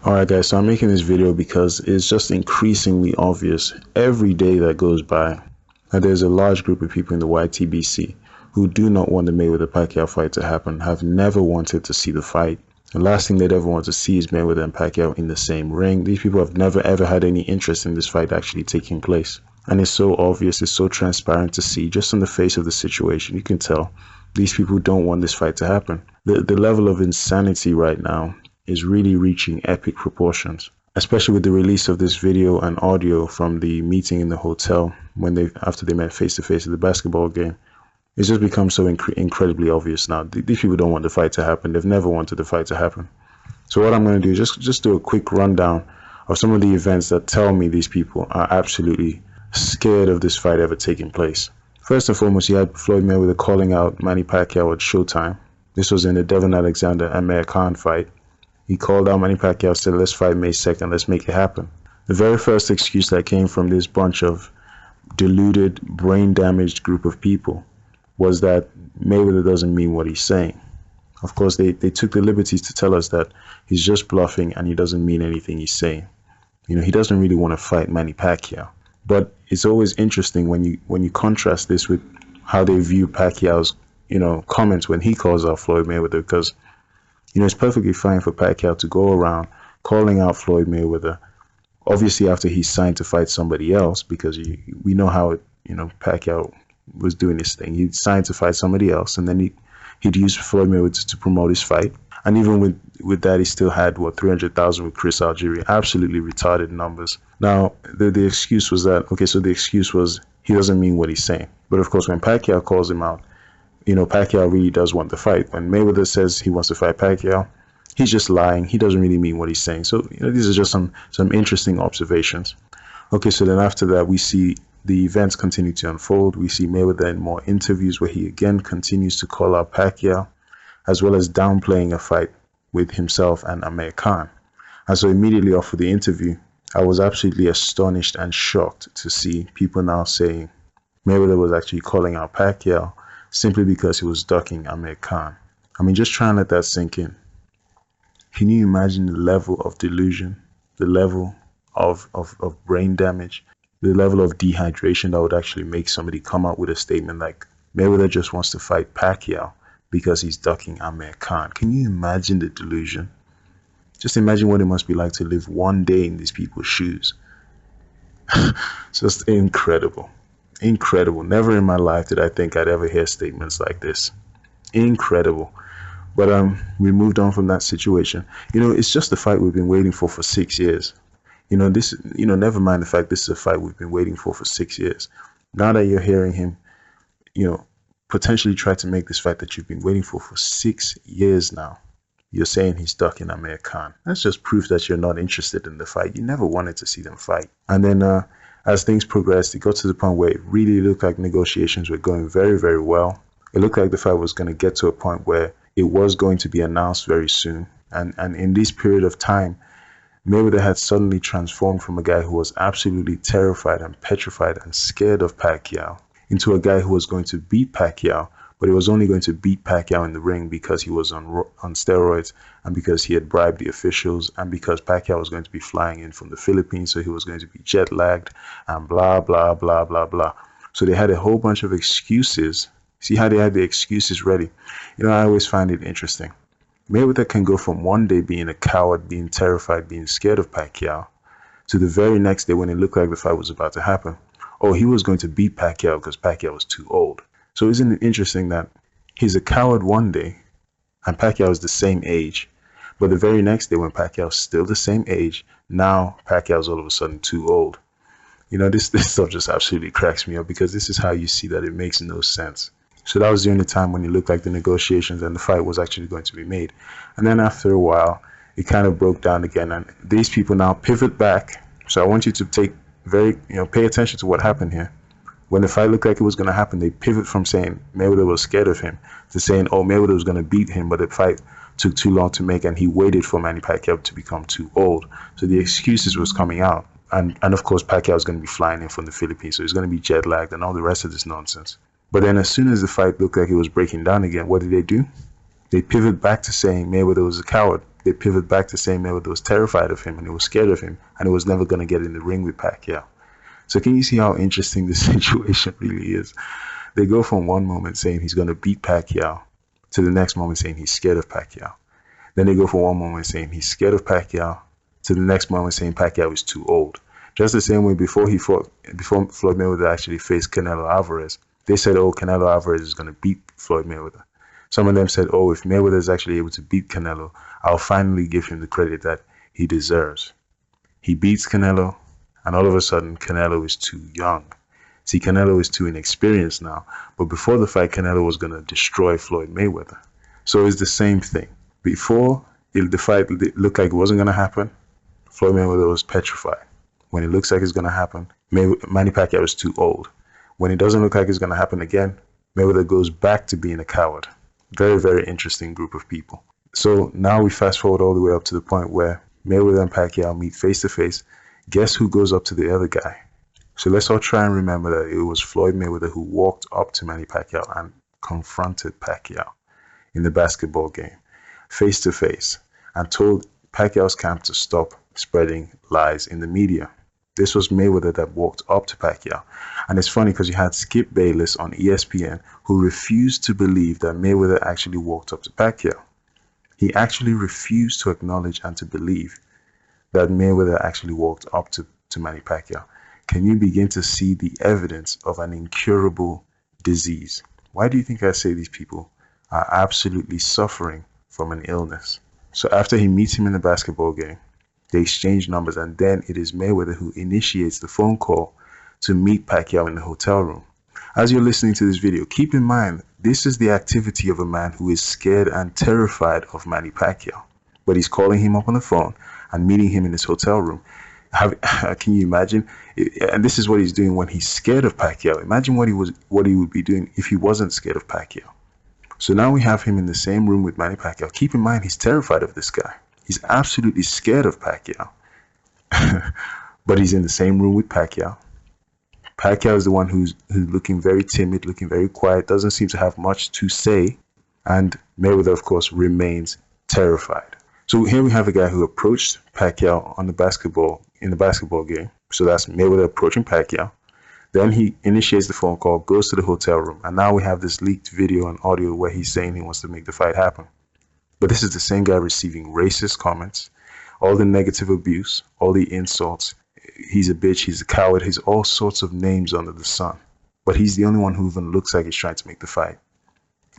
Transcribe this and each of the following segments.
Alright guys, so I'm making this video because it's just increasingly obvious every day that goes by that there's a large group of people in the YTBC who do not want the Mayweather Pacquiao fight to happen, have never wanted to see the fight. The last thing they'd ever want to see is Mayweather and Pacquiao in the same ring. These people have never ever had any interest in this fight actually taking place. And it's so obvious, it's so transparent to see just on the face of the situation. You can tell these people don't want this fight to happen. The level of insanity right now is really reaching epic proportions, especially with the release of this video and audio from the meeting in the hotel when after they met face to face at the basketball game. It's just become so incredibly obvious now. These people don't want the fight to happen. They've never wanted the fight to happen. So what I'm going to do is just do a quick rundown of some of the events that tell me these people are absolutely scared of this fight ever taking place. First and foremost, you had Floyd Mayweather calling out Manny Pacquiao at Showtime. This was in the Devon Alexander and Amir Khan fight. He called out Manny Pacquiao, said, "Let's fight May 2nd, let's make it happen." The very first excuse that came from this bunch of deluded, brain-damaged group of people was that Mayweather doesn't mean what he's saying. Of course, they took the liberties to tell us that he's just bluffing and he doesn't mean anything he's saying. You know, he doesn't really want to fight Manny Pacquiao. But it's always interesting when you contrast this with how they view Pacquiao's, comments when he calls out Floyd Mayweather, because it's perfectly fine for Pacquiao to go around calling out Floyd Mayweather, obviously after he's signed to fight somebody else, because we know how Pacquiao was doing this thing. He'd signed to fight somebody else, and then he'd use Floyd Mayweather to promote his fight. And even with that, he still had, 300,000 with Chris Algieri. Absolutely retarded numbers. Now, the excuse was that, the excuse was he doesn't mean what he's saying. But of course, when Pacquiao calls him out, Pacquiao really does want the fight. When Mayweather says he wants to fight Pacquiao, he's just lying. He doesn't really mean what he's saying. So, these are just some interesting observations. Okay, so then after that, we see the events continue to unfold. We see Mayweather in more interviews where he again continues to call out Pacquiao, as well as downplaying a fight with himself and Amir Khan. And so immediately after the interview, I was absolutely astonished and shocked to see people now saying Mayweather was actually calling out Pacquiao simply because he was ducking Amir Khan. I mean, just try and let that sink in. Can you imagine the level of delusion, the level of brain damage, the level of dehydration that would actually make somebody come out with a statement like Mayweather just wants to fight Pacquiao because he's ducking Amir Khan? Can you imagine the delusion? Just imagine what it must be like to live one day in these people's shoes. Just incredible. Incredible. Never in my life did I think I'd ever hear statements like this. Incredible. But we moved on from that situation. It's just the fight we've been waiting for 6 years. Never mind the fact this is a fight we've been waiting for 6 years. Now that you're hearing him, potentially try to make this fight that you've been waiting for 6 years now, you're saying he's ducking Amir Khan. That's just proof that you're not interested in the fight. You never wanted to see them fight. And then as things progressed, it got to the point where it really looked like negotiations were going very, very well. It looked like the fight was going to get to a point where it was going to be announced very soon. And in this period of time, Mayweather had suddenly transformed from a guy who was absolutely terrified and petrified and scared of Pacquiao into a guy who was going to beat Pacquiao, but he was only going to beat Pacquiao in the ring because he was on steroids and because he had bribed the officials and because Pacquiao was going to be flying in from the Philippines, so he was going to be jet lagged and blah, blah, blah, blah, blah. So they had a whole bunch of excuses. See how they had the excuses ready? I always find it interesting. Mayweather can go from one day being a coward, being terrified, being scared of Pacquiao, to the very next day when it looked like the fight was about to happen. Oh, he was going to beat Pacquiao because Pacquiao was too old. So isn't it interesting that he's a coward one day and Pacquiao is the same age, but the very next day when Pacquiao's still the same age, now Pacquiao's all of a sudden too old. This stuff just absolutely cracks me up because this is how you see that it makes no sense. So that was the only time when it looked like the negotiations and the fight was actually going to be made. And then after a while, it kind of broke down again. And these people now pivot back. So I want you to pay attention to what happened here. When the fight looked like it was going to happen, they pivot from saying Mayweather was scared of him to saying, oh, Mayweather was going to beat him, but the fight took too long to make and he waited for Manny Pacquiao to become too old. So the excuses was coming out. And of course, Pacquiao was going to be flying in from the Philippines, so he's going to be jet lagged and all the rest of this nonsense. But then as soon as the fight looked like it was breaking down again, what did they do? They pivot back to saying Mayweather was a coward. they pivot back to saying Mayweather was terrified of him and he was scared of him and he was never going to get in the ring with Pacquiao. So can you see how interesting this situation really is? They go from one moment saying he's going to beat Pacquiao to the next moment saying he's scared of Pacquiao. Then they go from one moment saying he's scared of Pacquiao to the next moment saying Pacquiao is too old. Just the same way before Floyd Mayweather actually faced Canelo Alvarez, they said, oh, Canelo Alvarez is going to beat Floyd Mayweather. Some of them said, oh, if Mayweather is actually able to beat Canelo, I'll finally give him the credit that he deserves. He beats Canelo, and all of a sudden, Canelo is too young. See, Canelo is too inexperienced now. But before the fight, Canelo was going to destroy Floyd Mayweather. So it's the same thing. Before the fight looked like it wasn't going to happen, Floyd Mayweather was petrified. When it looks like it's going to happen, Manny Pacquiao is too old. When it doesn't look like it's going to happen again, Mayweather goes back to being a coward. Very, very interesting group of people. So now we fast forward all the way up to the point where Mayweather and Pacquiao meet face to face. Guess who goes up to the other guy? So let's all try and remember that it was Floyd Mayweather who walked up to Manny Pacquiao and confronted Pacquiao in the basketball game, face to face, and told Pacquiao's camp to stop spreading lies in the media. This was Mayweather that walked up to Pacquiao. And it's funny because you had Skip Bayless on ESPN who refused to believe that Mayweather actually walked up to Pacquiao. He actually refused to acknowledge and to believe that Mayweather actually walked up to Manny Pacquiao. Can you begin to see the evidence of an incurable disease? Why do you think I say these people are absolutely suffering from an illness? So after he meets him in the basketball game, they exchange numbers, and then it is Mayweather who initiates the phone call to meet Pacquiao in the hotel room. As you're listening to this video, keep in mind, this is the activity of a man who is scared and terrified of Manny Pacquiao. But he's calling him up on the phone and meeting him in his hotel room. Can you imagine? And this is what he's doing when he's scared of Pacquiao. Imagine what he would be doing if he wasn't scared of Pacquiao. So now we have him in the same room with Manny Pacquiao. Keep in mind, he's terrified of this guy. He's absolutely scared of Pacquiao. But he's in the same room with Pacquiao. Pacquiao is the one who's looking very timid, looking very quiet, doesn't seem to have much to say. And Mayweather, of course, remains terrified. So here we have a guy who approached Pacquiao in the basketball game. So that's Mayweather approaching Pacquiao. Then he initiates the phone call, goes to the hotel room. And now we have this leaked video and audio where he's saying he wants to make the fight happen. But this is the same guy receiving racist comments, all the negative abuse, all the insults. He's a bitch, he's a coward, he's all sorts of names under the sun. But he's the only one who even looks like he's trying to make the fight.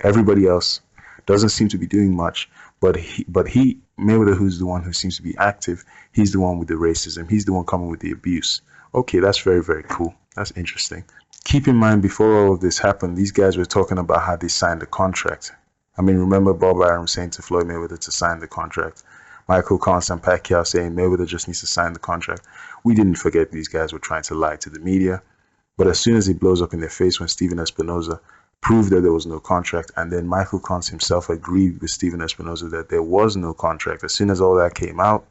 Everybody else doesn't seem to be doing much, but Mayweather, who's the one who seems to be active, he's the one with the racism, he's the one coming with the abuse. Okay, that's very, very cool. That's interesting. Keep in mind, before all of this happened, these guys were talking about how they signed the contract. I mean, remember Bob Arum saying to Floyd Mayweather to sign the contract. Michael Kons and Pacquiao saying Mayweather just needs to sign the contract. We didn't forget these guys were trying to lie to the media. But as soon as it blows up in their face when Steven Espinoza proved that there was no contract, and then Michael Kons himself agreed with Steven Espinoza that there was no contract, as soon as all that came out,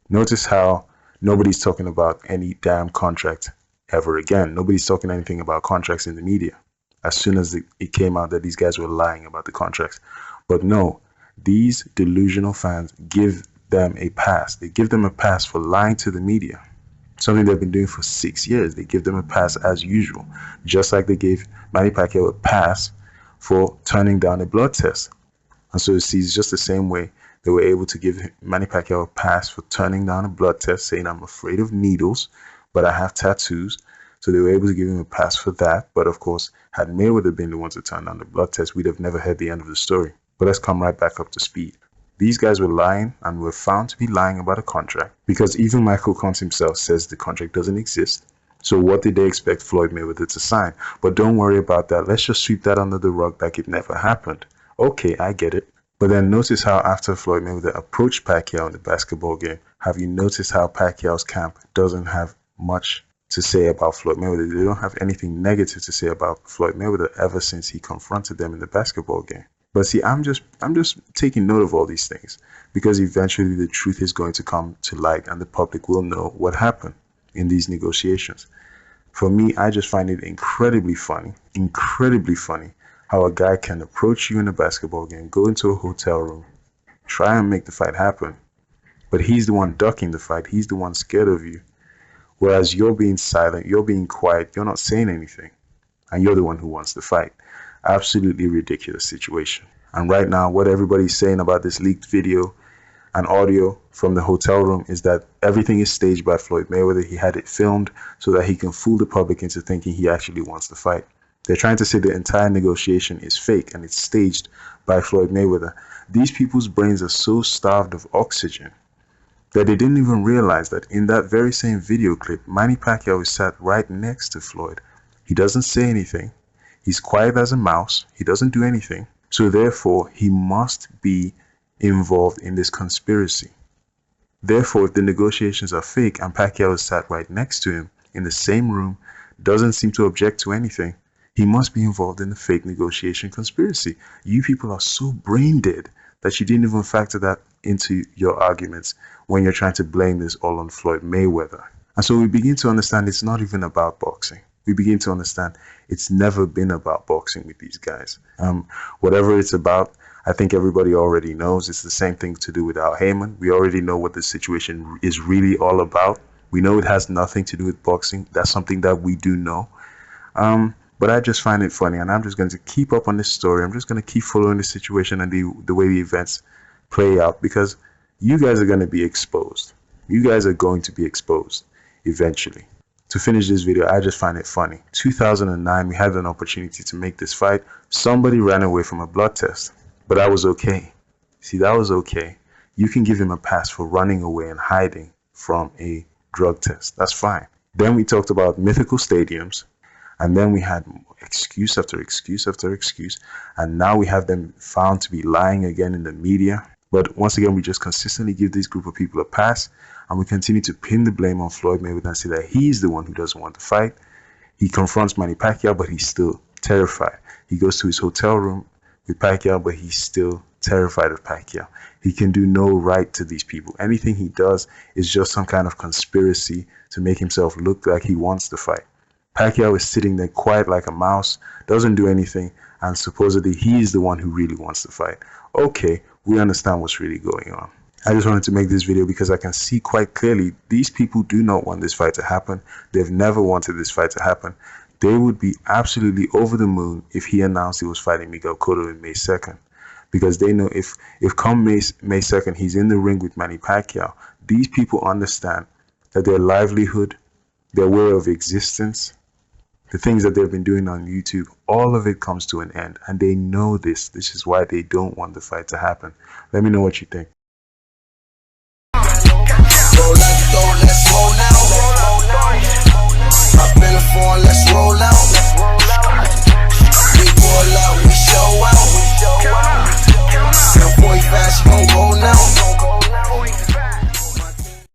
notice how nobody's talking about any damn contract ever again. Nobody's talking anything about contracts in the media as soon as it came out that these guys were lying about the contracts. But no, these delusional fans give them a pass. They give them a pass for lying to the media, something they've been doing for 6 years. They give them a pass as usual, just like they gave Manny Pacquiao a pass for turning down a blood test. And so it's just the same way they were able to give Manny Pacquiao a pass for turning down a blood test, saying, I'm afraid of needles, but I have tattoos. So they were able to give him a pass for that. But of course, had Mayweather been the one to turn down the blood test, we'd have never heard the end of the story. But let's come right back up to speed. These guys were lying and were found to be lying about a contract, because even Michael Kons himself says the contract doesn't exist. So what did they expect Floyd Mayweather to sign? But don't worry about that. Let's just sweep that under the rug like it never happened. Okay, I get it. But then notice how after Floyd Mayweather approached Pacquiao in the basketball game, have you noticed how Pacquiao's camp doesn't have much to say about Floyd Mayweather? They don't have anything negative to say about Floyd Mayweather ever since he confronted them in the basketball game. But see, I'm just taking note of all these things, because eventually the truth is going to come to light and the public will know what happened in these negotiations. For me, I just find it incredibly funny how a guy can approach you in a basketball game, go into a hotel room, try and make the fight happen. But he's the one ducking the fight. He's the one scared of you. Whereas you're being silent, you're being quiet, you're not saying anything. And you're the one who wants the fight. Absolutely ridiculous situation. And right now, what everybody's saying about this leaked video and audio from the hotel room is that everything is staged by Floyd Mayweather. He had it filmed so that he can fool the public into thinking he actually wants the fight. They're trying to say the entire negotiation is fake and it's staged by Floyd Mayweather. These people's brains are so starved of oxygen that they didn't even realize that in that very same video clip, Manny Pacquiao is sat right next to Floyd. He doesn't say anything. He's quiet as a mouse. He doesn't do anything. So therefore, he must be involved in this conspiracy. Therefore, if the negotiations are fake and Pacquiao is sat right next to him in the same room, doesn't seem to object to anything, he must be involved in the fake negotiation conspiracy. You people are so brain dead that you didn't even factor that into your arguments when you're trying to blame this all on Floyd Mayweather. And so we begin to understand it's not even about boxing. We begin to understand it's never been about boxing with these guys. Whatever it's about, I think everybody already knows. It's the same thing to do with Al Heyman. We already know what the situation is really all about. We know it has nothing to do with boxing. That's something that we do know. But I just find it funny, and I'm just going to keep up on this story. I'm just going to keep following the situation and the way the events play out, because you guys are going to be exposed. You guys are going to be exposed eventually. To finish this video, I just find it funny. 2009, we had an opportunity to make this fight. Somebody ran away from a blood test, but that was okay. See, that was okay. You can give him a pass for running away and hiding from a drug test. That's fine. Then we talked about mythical stadiums, and then we had excuse after excuse after excuse, and now we have them found to be lying again in the media. But once again, we just consistently give this group of people a pass, and we continue to pin the blame on Floyd Mayweather and say that he's the one who doesn't want to fight. He confronts Manny Pacquiao, but he's still terrified. He goes to his hotel room with Pacquiao, but he's still terrified of Pacquiao. He can do no right to these people. Anything he does is just some kind of conspiracy to make himself look like he wants to fight. Pacquiao is sitting there quiet like a mouse, doesn't do anything, and supposedly he's the one who really wants to fight. Okay, we understand what's really going on. I just wanted to make this video because I can see quite clearly these people do not want this fight to happen. They've never wanted this fight to happen. They would be absolutely over the moon if he announced he was fighting Miguel Cotto on May 2nd. Because they know if come May 2nd he's in the ring with Manny Pacquiao, these people understand that their livelihood, their way of existence, the things that they've been doing on YouTube, all of it comes to an end. And they know this. This is why they don't want the fight to happen. Let me know what you think.